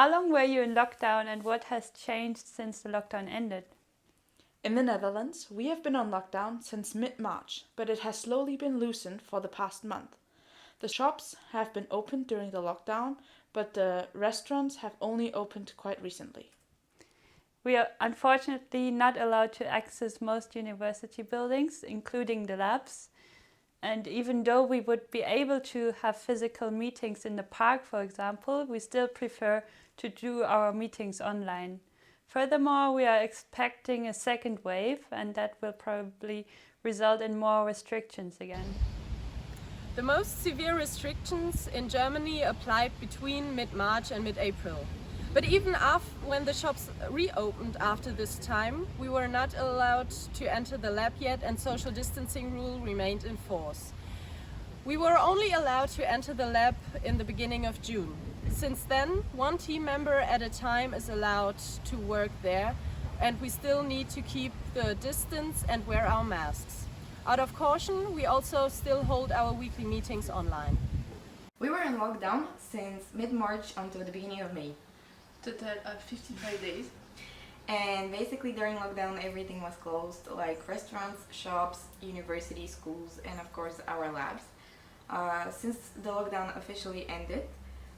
How long were you in lockdown and what has changed since the lockdown ended? In the Netherlands, we have been on lockdown since mid-March, but it has slowly been loosened for the past month. The shops have been opened during the lockdown, but the restaurants have only opened quite recently. We are unfortunately not allowed to access most university buildings, including the labs. And even though we would be able to have physical meetings in the park, for example, we still prefer to do our meetings online. Furthermore, we are expecting a second wave, and that will probably result in more restrictions again. The most severe restrictions in Germany applied between mid-March and mid-April. But even when the shops reopened after this time, we were not allowed to enter the lab yet and social distancing rule remained in force. We were only allowed to enter the lab in the beginning of June. Since then, one team member at a time is allowed to work there, and we still need to keep the distance and wear our masks. Out of caution, we also still hold our weekly meetings online. We were in lockdown since mid-March until the beginning of May. Total of 55 days. And basically during lockdown everything was closed, like restaurants, shops, universities, schools, and of course our labs. Since the lockdown officially ended,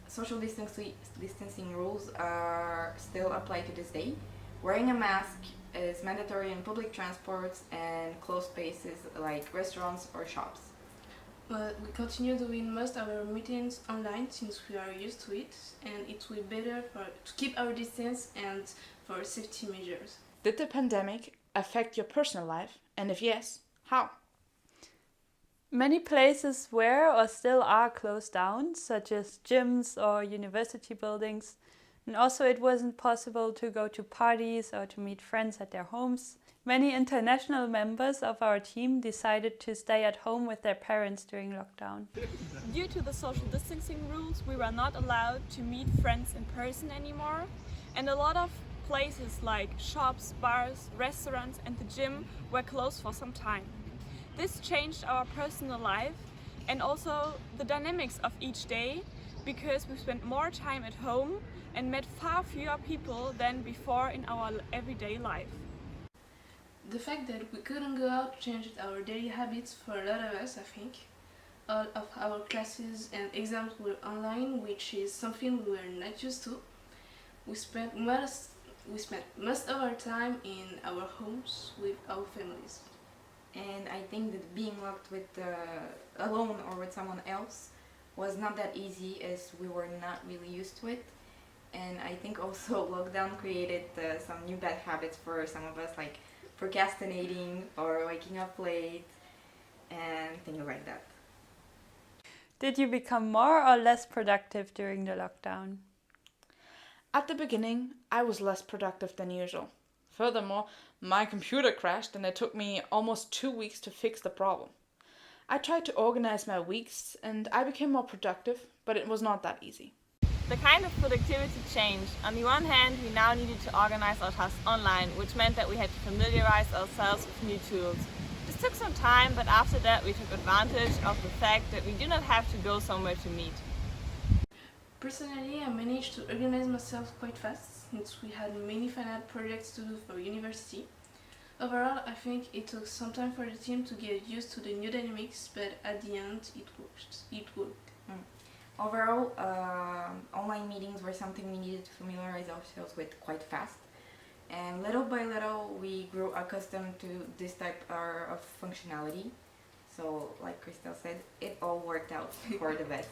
social distancing rules are still applied to this day. Wearing a mask is mandatory in public transports and closed spaces like restaurants or shops. But we continue doing most of our meetings online since we are used to it, and it will be better to keep our distance and for safety measures. Did the pandemic affect your personal life? And if yes, how? Many places were or still are closed down, such as gyms or university buildings. And also it wasn't possible to go to parties or to meet friends at their homes. Many international members of our team decided to stay at home with their parents during lockdown. Due to the social distancing rules, we were not allowed to meet friends in person anymore, and a lot of places like shops, bars, restaurants and the gym were closed for some time. This changed our personal life and also the dynamics of each day, because we spent more time at home and met far fewer people than before in our everyday life. The fact that we couldn't go out changed our daily habits for a lot of us, I think. All of our classes and exams were online, which is something we were not used to. We spent most of our time in our homes with our families. And I think that being locked alone or with someone else was not that easy, as we were not really used to it. And I think also lockdown created some new bad habits for some of us, like procrastinating or waking up late and things like that. Did you become more or less productive during the lockdown? At the beginning, I was less productive than usual. Furthermore, my computer crashed and it took me almost 2 weeks to fix the problem. I tried to organize my weeks and I became more productive, but it was not that easy. The kind of productivity changed. On the one hand, we now needed to organize our tasks online, which meant that we had to familiarize ourselves with new tools. This took some time, but after that we took advantage of the fact that we do not have to go somewhere to meet. Personally, I managed to organize myself quite fast since we had many final projects to do for university. Overall, I think it took some time for the team to get used to the new dynamics, but at the end it worked. Overall, online meetings were something we needed to familiarize ourselves with quite fast. And little by little, we grew accustomed to this type of functionality. So, like Christelle said, it all worked out for the best.